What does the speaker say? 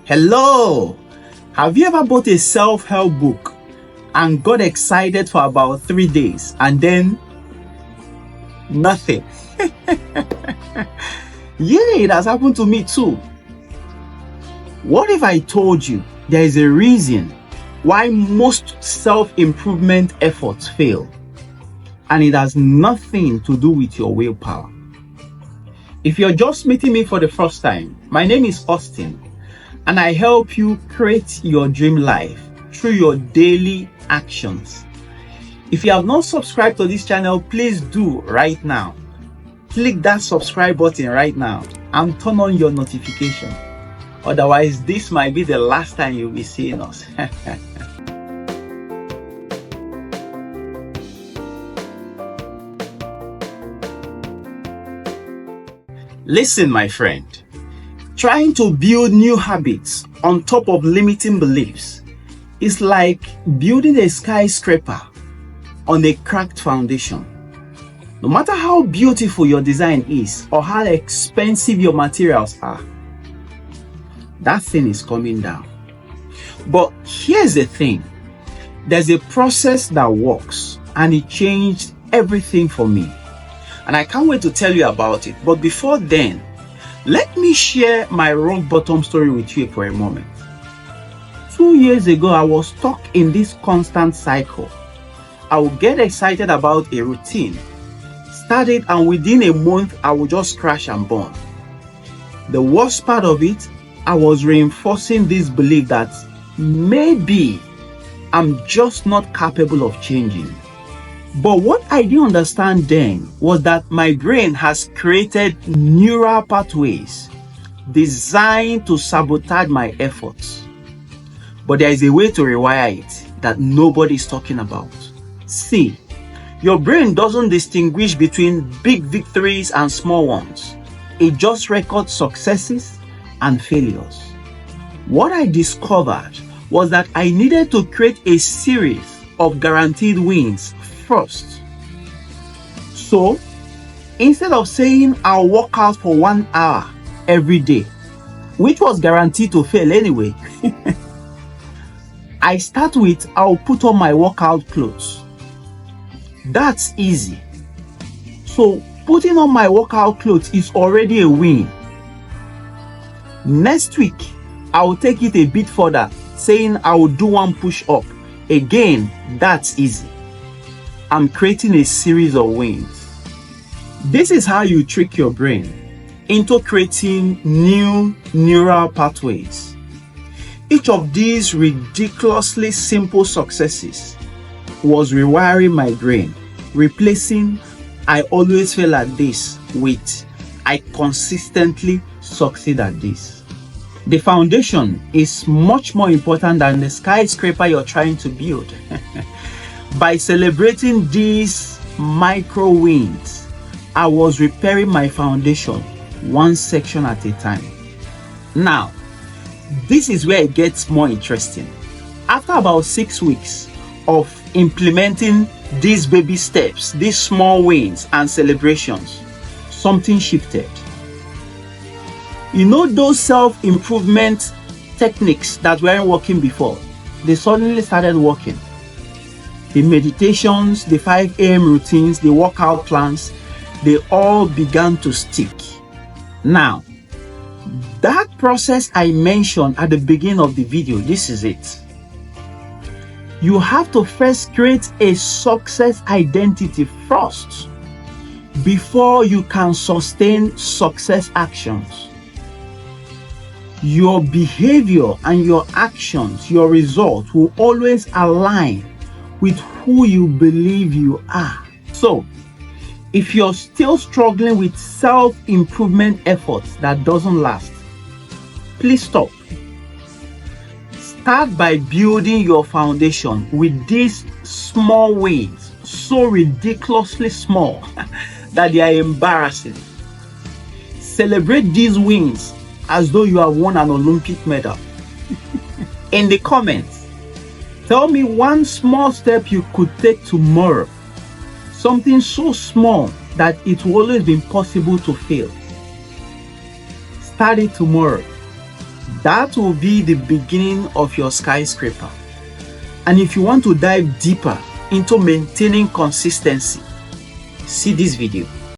Hello! Have you ever bought a self-help book and got excited for about 3 days and then nothing? Yeah, it has happened to me too. What if I told you there is a reason why most self-improvement efforts fail, and it has nothing to do with your willpower? If you're just meeting me for the first time, my name is Austin, and I help you create your dream life through your daily actions. If you have not subscribed to this channel, please do right now. Click that subscribe button right now and turn on your notification. Otherwise, this might be the last time you'll be seeing us. Listen, my friend. Trying to build new habits on top of limiting beliefs is like building a skyscraper on a cracked foundation. No matter how beautiful your design is or how expensive your materials are, that thing is coming down. But here's the thing. There's a process that works, and it changed everything for me. And I can't wait to tell you about it. But before then, let me share my rock bottom story with you for a moment. 2 years ago, I was stuck in this constant cycle. I would get excited about a routine, start it, and within a month, I would just crash and burn. The worst part of it, I was reinforcing this belief that maybe I'm just not capable of changing. But what I didn't understand then was that my brain has created neural pathways designed to sabotage my efforts. But there is a way to rewire it that nobody's talking about. See, your brain doesn't distinguish between big victories and small ones. It just records successes and failures. What I discovered was that I needed to create a series of guaranteed wins first. So, instead of saying I'll work out for 1 hour every day, which was guaranteed to fail anyway, I start with I'll put on my workout clothes. That's easy. So, putting on my workout clothes is already a win. Next week, I will take it a bit further, saying I will do 1 push-up. Again, that's easy. I'm creating a series of wins. This is how you trick your brain into creating new neural pathways. Each of these ridiculously simple successes was rewiring my brain, replacing I always fail at this with I consistently succeed at this. The foundation is much more important than the skyscraper you're trying to build. By celebrating these micro wins, I was repairing my foundation one section at a time. Now, this is where it gets more interesting. After about 6 weeks of implementing these baby steps, these small wins and celebrations, something shifted. You know those self-improvement techniques that weren't working before? They suddenly started working. The meditations, the 5 a.m. routines, the workout plans, they all began to stick. Now, that process I mentioned at the beginning of the video, this is it. You have to first create a success identity first before you can sustain success actions. Your behavior and your actions, your results will always align with who you believe you are. So, if you're still struggling with self-improvement efforts that doesn't last, please stop. Start by building your foundation with these small wins, so ridiculously small that they are embarrassing. Celebrate these wins as though you have won an Olympic medal. In the comments, tell me 1 small step you could take tomorrow. Something so small that it will always be impossible to fail. Start it tomorrow. That will be the beginning of your skyscraper. And if you want to dive deeper into maintaining consistency, see this video.